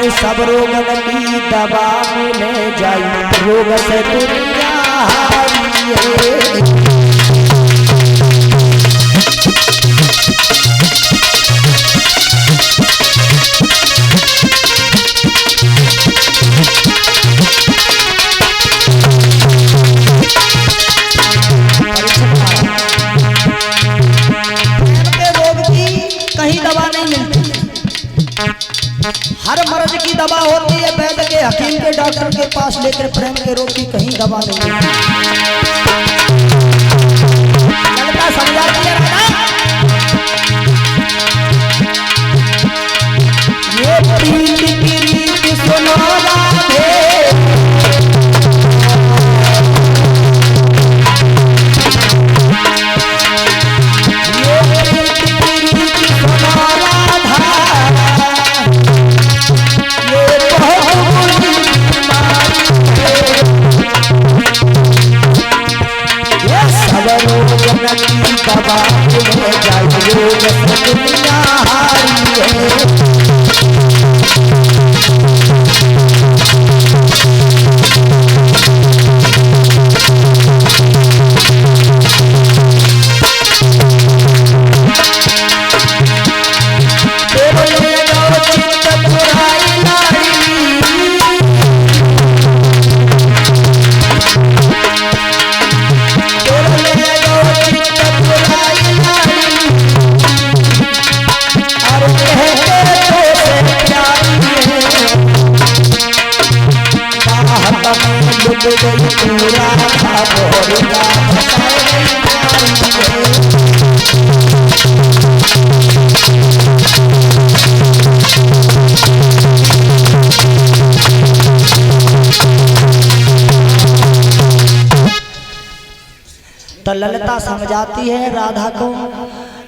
अरे सब रोगन की दवा मिले जाई, रोग से दुनिया हारी है। कहीं दवा नहीं मिलती, हर मर्ज की दवा होती है वैद्य के, हकीम के, डॉक्टर के पास लेकर प्रेम के रोग की कहीं दवा नहीं मिलती। समझा दिया ये प्रीत की रीत सुनो राधे, दवा मिले जाई, रोग से दुनिया हारी है। तो ललिता समझाती है राधा को,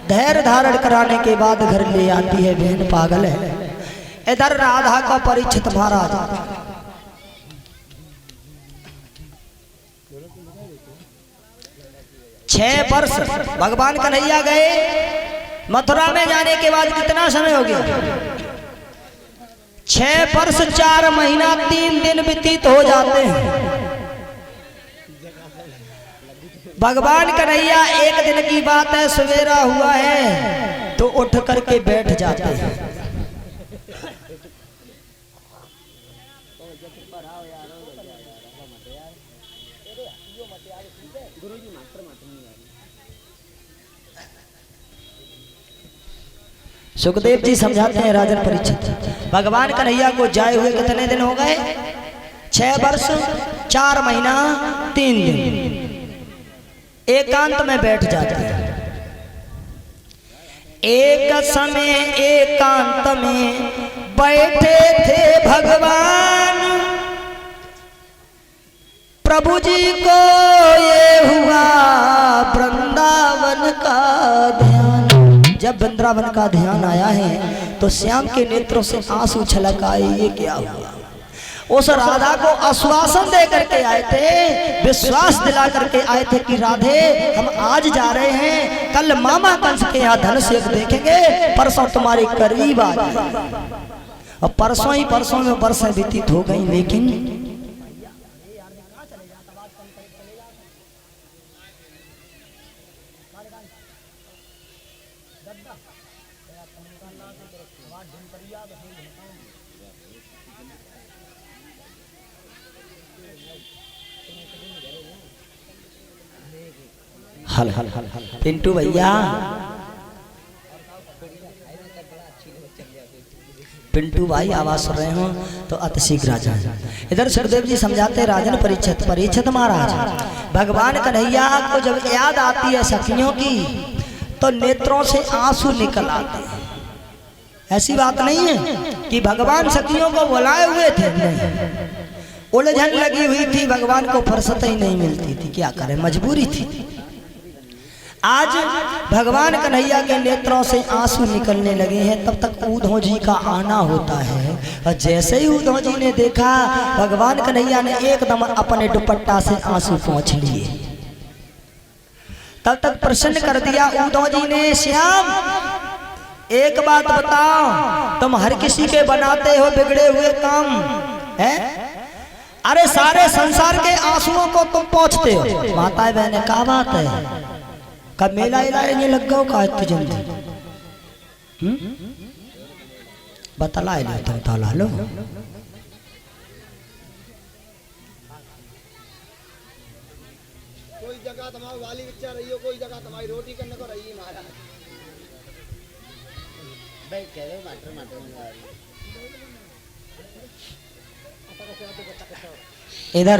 धैर्य धारण कराने के बाद घर ले आती है, बहन पागल है। इधर राधा का परीक्षित महाराज 6 वर्ष भगवान कन्हैया गए, मथुरा में जाने के बाद कितना समय हो गया? 6 वर्ष 4 महीना 3 दिन व्यतीत हो जाते हैं। भगवान कन्हैया एक दिन की बात है, सवेरा हुआ है तो उठ करके बैठ जाते हैं। सुखदेव जी समझाते हैं राजन परीक्षित, भगवान कन्हैया को जाए हुए कितने दिन हो गए? 6 वर्ष 4 महीना 3 दिन एकांत में बैठ जाते हैं। एक समय एकांत में बैठे थे भगवान, प्रभु जी को ये हुआ वृंदावन का ध्यान। जब वृंदावन का ध्यान आया है तो श्याम के नेत्रों से आंसू छलक आए। ये क्या हुआ? उस राधा को आश्वासन दे करके आए थे, विश्वास दिला करके आए थे कि राधे हम आज जा रहे हैं, कल मामा कंस के यहाँ धन से देखेंगे, परसों तुम्हारे करीब आ जाएंगे। और परसों में वर्षें व्यतीत हो गई, लेकिन हल हल हल हल पिंटू भैया, पिंटू भाई आवाज सुन रहे हो तो अति शीघ्र आ जाए। इधर सुखदेव जी समझाते राजन परीक्षित महाराज, भगवान कन्हैया को जब याद आती है सखियों की तो नेत्रों से आंसू निकल आते हैं। ऐसी बात नहीं है कि भगवान सखियों को बुलाए हुए थे, नहीं, उलझन लगी हुई थी, भगवान को फुर्सत ही नहीं मिलती थी, क्या करें, मजबूरी थी। आज भगवान कन्हैया के नेत्रों से आंसू निकलने लगे हैं, तब तक उद्धव जी का आना होता है। और जैसे ही उद्धव जी ने देखा, भगवान कन्हैया ने एकदम अपने दुपट्टा से आंसू पोंछ लिए। तब तक प्रसन्न कर दिया उद्धव जी ने, श्याम एक बात बताओ, तुम हर किसी के बनाते हो बिगड़े हुए काम है। अरे सारे संसार के आंसुओं को तुम पहुंचते हो। माताएं बहने क्या बात है, कब मेला नहीं लग गया का इतनी जल्दी बतला लो तुम तला लो। कोई जगह तुम्हारी वाली बिचा रही हो, कोई जगह तुम्हारी रोटी करने को रही है महाराज। भाई कह रहे हो मटर मटर मंगा रही इधर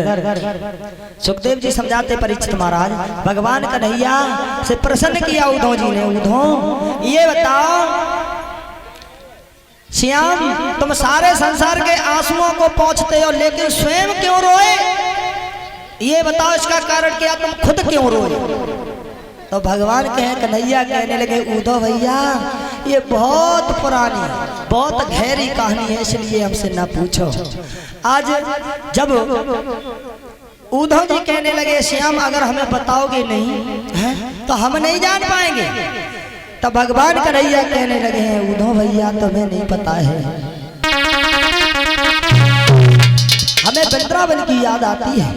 सुखदेव जी समझाते परीक्षित महाराज, भगवान कन्हैया से प्रसन्न किया उद्धव जी ने। उद्धव ये बताओ श्याम, तुम सारे संसार के आंसुओं को पहुंचते हो लेकिन स्वयं क्यों रोए? ये बताओ इसका कारण क्या, तुम खुद क्यों रोए? तो भगवान कन्हैया कहने लगे उद्धव भैया ये बहुत पुरानी बहुत गहरी कहानी है, इसलिए हमसे ना पूछो। आज जब उद्धव जी कहने लगे श्याम अगर हमें बताओगे नहीं है तो हम नहीं जान पाएंगे, तब भगवान कन्हैया कहने लगे हैं उद्धव भैया तुम्हें नहीं पता है, हमें वृंदावन की याद आती है।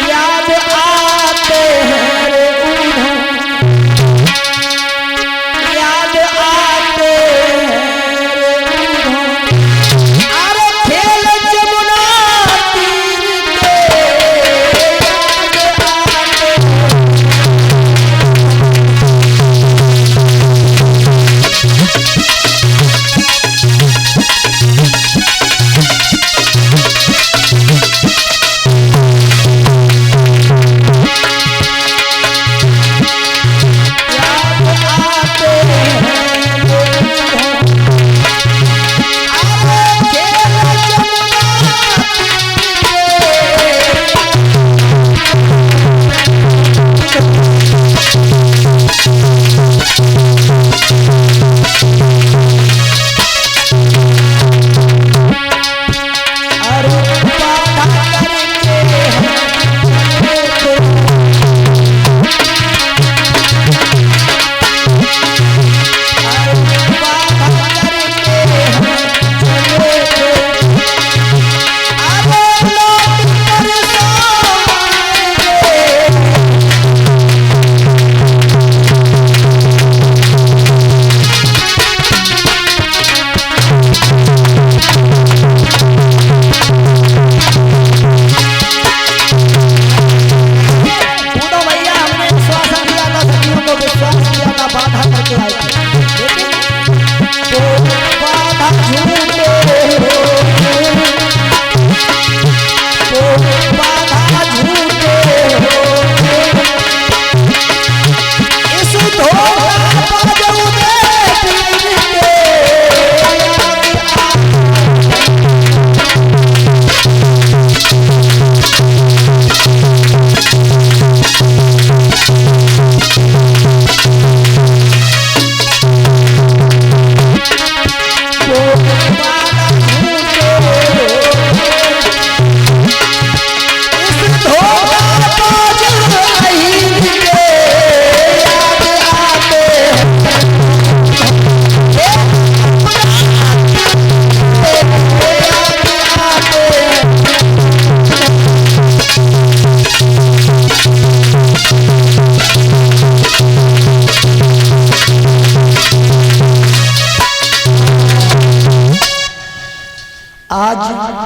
याद आते हैं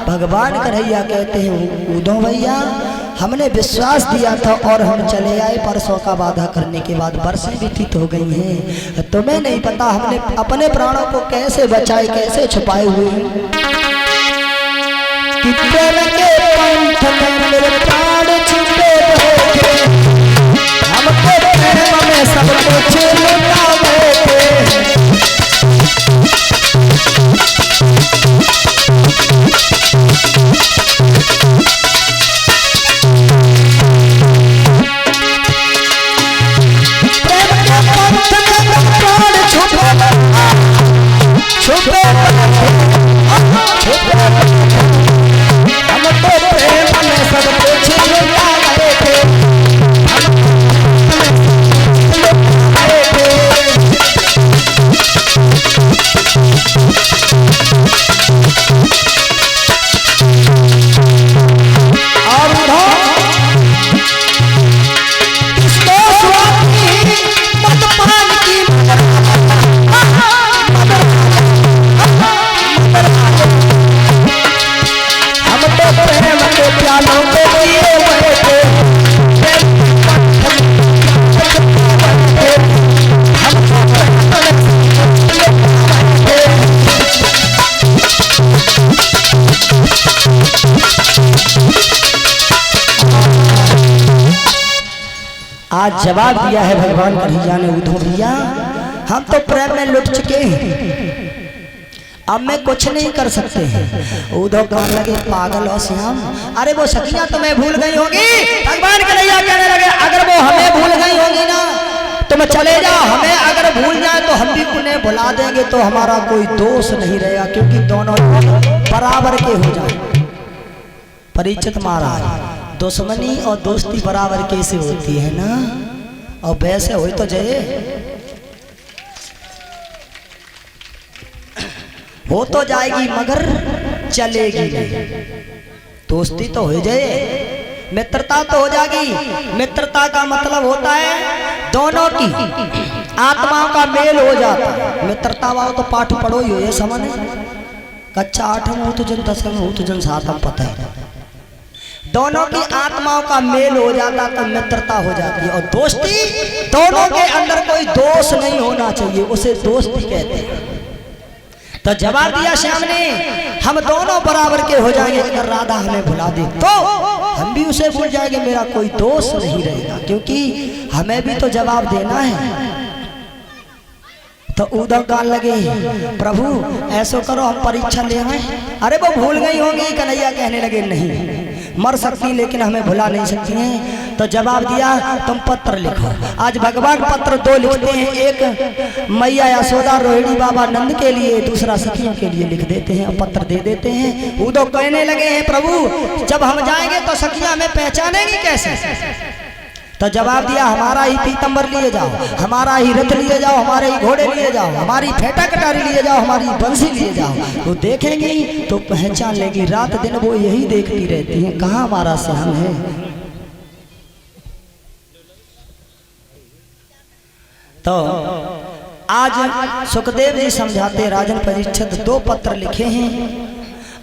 भगवान कन्हैया कहते हैं उद्धव भैया हमने विश्वास दिया था और हम चले आए, परसों का वादा करने के बाद वर्षें व्यतीत हो गई हैं, तुम्हें नहीं पता हमने अपने प्राणों को कैसे बचाए कैसे छुपाए हुए हैं। प्राण छुपे हमको प्रेम में सब कुछ लुटा गए। आज जवाब दिया है भगवान कन्हैया ने, उद्धव भैया हम तो प्रेम में लुट चुके हैं, अब मैं कुछ नहीं कर सकते हैं। उद्धव कहने लगे पागल हो श्याम, अरे वो सखियां तुम्हें भूल गई होगी। भगवान कन्हैया कहने लगे अगर वो हमें भूल गई होगी ना तुम चले जाओ, हमें अगर भूल जाए तो हम भी उन्हें भुला देंगे, तो हमारा कोई दोष नहीं रहेगा, क्योंकि दोनों बराबर के हो जाए। परीक्षित महाराज, दुश्मनी और दोस्ती बराबर कैसे होती है ना, और वैसे हो तो जाए हो तो जाएगी मगर चलेगी नहीं। दोस्ती तो हो जाए, मित्रता तो हो जाएगी। मित्रता का मतलब होता है दोनों की आत्माओं का मेल हो जाता है। मित्रता वाला तो पाठ पढ़ो ही हो, ये समझ कच्चा 8 में हो तो जन 10 में हो तो जन 7 में पता है। दोनों की आत्माओं का मेल हो जाता तो मित्रता हो जाती है। और दोस्ती, दोनों के अंदर कोई दोष नहीं होना चाहिए, उसे दोस्ती कहते हैं। तो जवाब दिया श्याम ने, हम दोनों बराबर के हो जाएंगे, अगर राधा हमें भुला दे तो हम भी उसे भूल जाएंगे, मेरा कोई दोष नहीं रहेगा, क्योंकि हमें भी तो जवाब देना है। तो उद्धव कहने लगे प्रभु ऐसो करो हम परीक्षा ले आए। अरे वो भूल गई होंगी। कन्हैया कहने लगे नहीं, मर सकती लेकिन हमें भुला नहीं सकती हैं। तो जवाब दिया तुम पत्र लिखो। आज भगवान पत्र 2 लिखते हैं, एक मैया यशोदा रोहिणी बाबा नंद के लिए, दूसरा सखियों के लिए लिख देते हैं और पत्र दे देते हैं। उद्धव कहने लगे हैं प्रभु जब हम जाएंगे तो सखियां हमें पहचानेंगी कैसे। तो जवाब दिया हमारा ही पीतंबर लिए जाओ, हमारा ही रथ लिए जाओ, हमारे ही घोड़े लिए जाओ, हमारी फेटा कटारी लिए जाओ, हमारी बंसी लिए जाओ, वो देखेंगी तो पहचान लेगी। रात दिन वो यही देखती रहती हैं कहाँ हमारा श्याम है। तो आज सुखदेव जी समझाते राजन परीक्षित 2 पत्र लिखे हैं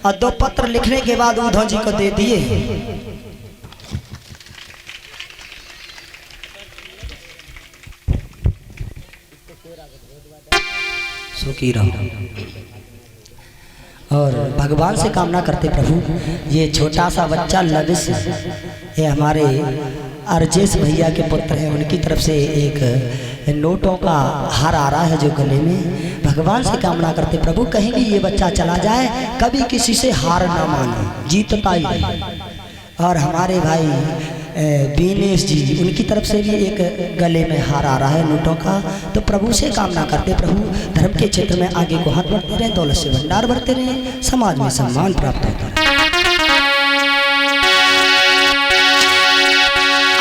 और 2 पत्र लिखने के बाद उद्धव जी को दे दिए। सुखी रहो और भगवान से कामना करते प्रभु ये छोटा सा बच्चा लविश, ये हमारे अर्जेश भैया के पुत्र हैं, उनकी तरफ से एक नोटों का हार आ रहा है जो गले में। भगवान से कामना करते प्रभु कहेंगे ये बच्चा चला जाए, कभी किसी से हार ना माने, जीतता ही नहीं। और हमारे भाई बीनेश जी, उनकी तरफ से भी एक गले में हार आ रहा है नोटों का। तो प्रभु से कामना करते प्रभु धर्म के क्षेत्र में आगे को हाथ बढ़ते रहे, दौलत से भंडार बढ़ते रहे, समाज में सम्मान प्राप्त होता रहे।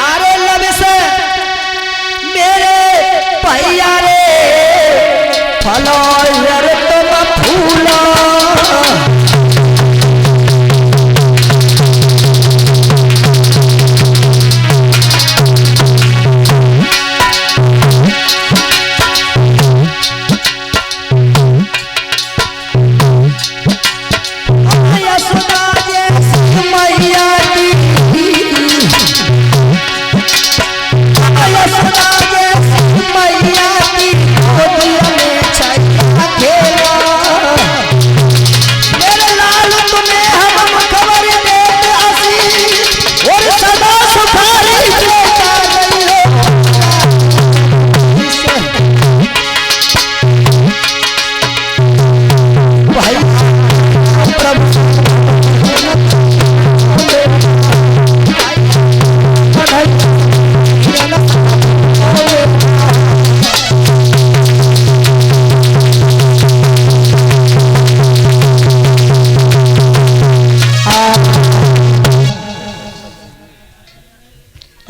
अरे लब से मेरे भैया रे फलो तुम फूलो,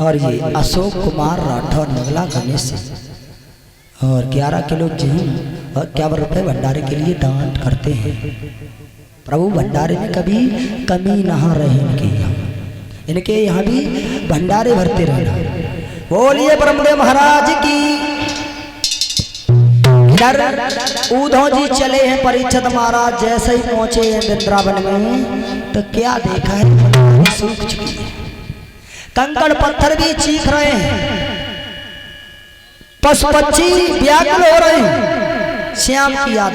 और ये अशोक कुमार राठौर नगला गणेश और 11 किलो गेहूँ और 51 रुपये भंडारे के लिए दान करते हैं। प्रभु भंडारे में कभी कमी ना रहे, इनके यहाँ भी भंडारे भरते रहना। बोलिए ब्रह्मदेव महाराज की। इधर उद्धव जी चले हैं परीक्षित महाराज जैसे ही पहुंचे हैं वृंदावन में तो क्या देखा है, सूख चुकी है, कंकड़ पत्थर भी चीख रहे हैं, पशु पक्षी व्याकुल हो रहे हैं, श्याम की याद।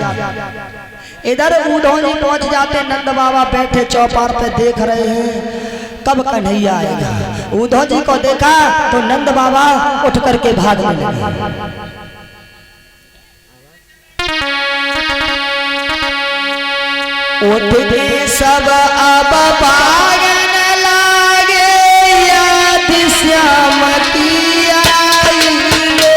इधर उद्धव जी पहुंच जाते, नंद बाबा बैठे चौपार पे देख रहे हैं कब कन्हैया आएगा। उद्धव जी को देखा तो नंद बाबा उठ करके भागने लगे। उठे सब अब भागने लागे, याद श्याम की आई रे।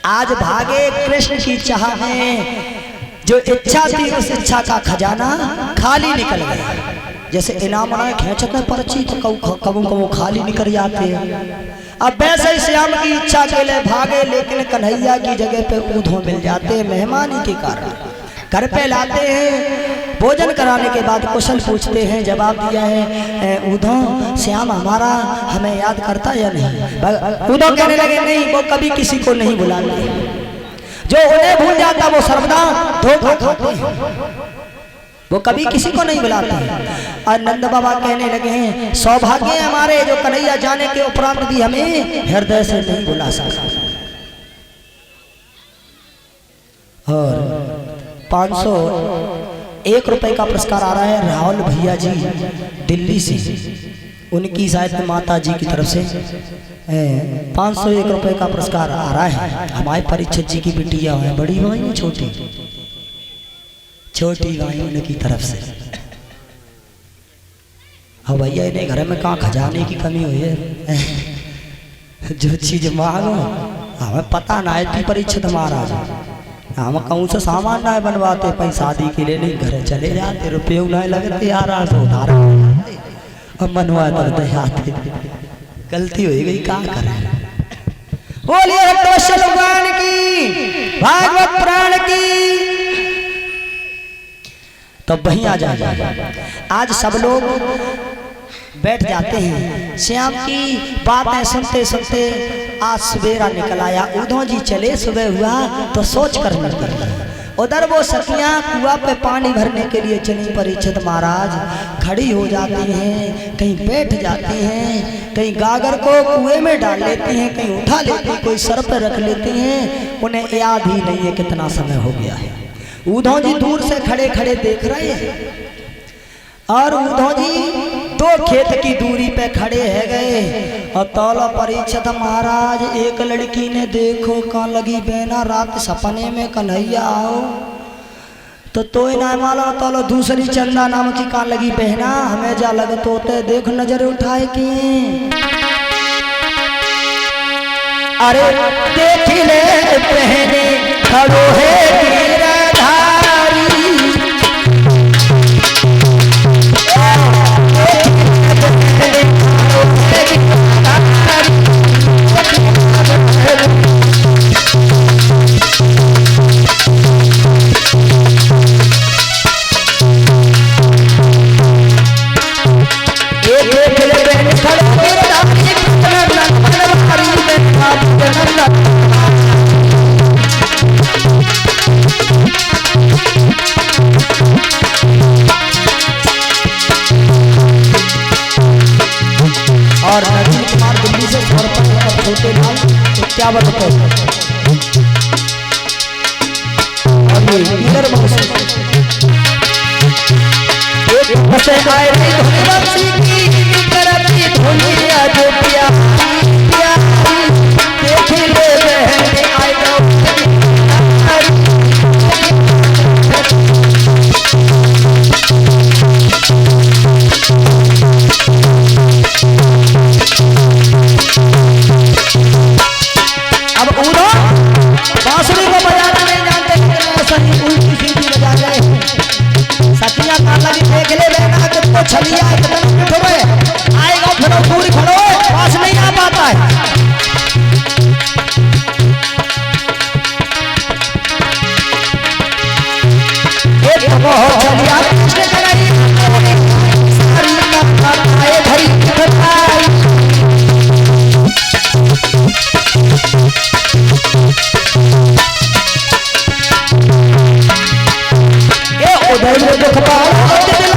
आज भागे कृष्ण की चाह में, जो इच्छा थी उस इच्छा का खजाना खाली निकल गया। जैसे इनाम बनाए खेचत में पर्ची तो कबू खाली निकल जाते हैं। अब वैसे ही श्याम की इच्छा के लिए भागे, लेकिन कन्हैया की जगह पे उद्धव मिल जाते हैं। मेहमानी के कारण घर पे लाते हैं, भोजन कराने के बाद कुशल पूछते हैं। जवाब दिया है उद्धव श्याम हमारा हमें याद करता या नहीं। उद्धव कहने लगे नहीं, वो कभी किसी को नहीं बुलाते, जो उन्हें भूल जाता वो सर्वदा धोखा खाते हैं, वो कभी किसी को नहीं बुलाते। और नंद बाबा कहने लगे हैं सौभाग्य हमारे जो कन्हैया जाने के उपरांत भी हमें हृदय से नहीं बुला सका। और 501 रुपए का पुरस्कार आ रहा है राहुल भैया जी दिल्ली से, उनकी शायद माता जी की तरफ से 501 रुपए का पुरस्कार आ रहा है। हमारे परीक्षित जी की बिटिया है, बड़ी भाई है छोटी भाई उनकी तरफ से। हाँ भैया इन्हें घर में कहाँ खजाने की कमी हुई है, जो चीज मांगो हमें पता ना है। परीक्षित महाराज हम कहूँ से सामान ना बनवाते, पैसा शादी के लिए नहीं घर चले जाते, रुपये ना लगते यार तो उधार अब मनवा आते। गलती हो गई क्या करें। बोलिए भगवान की, भागवत पुराण की। तो वहीं आ जाए, आज सब लोग बैठ जाते हैं। श्याम की बातें सुनते सुनते आज सवेरा निकल आया। उद्धव जी चले, सुबह हुआ तो सोच कर निकल। उधर वो सखियां कुआं पे पानी भरने के लिए चली। परीक्षित महाराज खड़ी हो जाती हैं, कहीं बैठ जाती हैं, कहीं गागर को कुएं में डाल लेती हैं, कहीं उठा लेती हैं, कोई सर पे रख लेती हैं। उन्हें याद ही नहीं है कितना समय हो गया है। उद्धव जी दूर से खड़े खड़े देख रहे हैं, और उद्धव जी 2 खेत की दूरी पे खड़े है गए। और तौला परीक्षित महाराज एक लड़की ने देखो कहाँ लगी बहना, रात सपने में कन्हैया आओ तो ना माला। तौलो दूसरी चंदा नाम की कहाँ लगी बहना, हमें जा लग तोते देख नजर उठाए कि अरे देख ले पहने खड़ो है बजावत पे और ये इधर बसे आए रे बंसी की करती धुनी आज पिया पिया देख ले बहन आई लो अब उधर बांसुरी को बजाना नहीं जानते सही उल्टी सीधी बजा रहे सतिया काला की देख ले लेना कितना छलिया कितना मिठो है आएगा फिर पूरी खड़ो पास नहीं आ पाता है एक बहुत छलिया किसने कराई सारी का आए भरी दिखाई ये उधर में दुख पाओ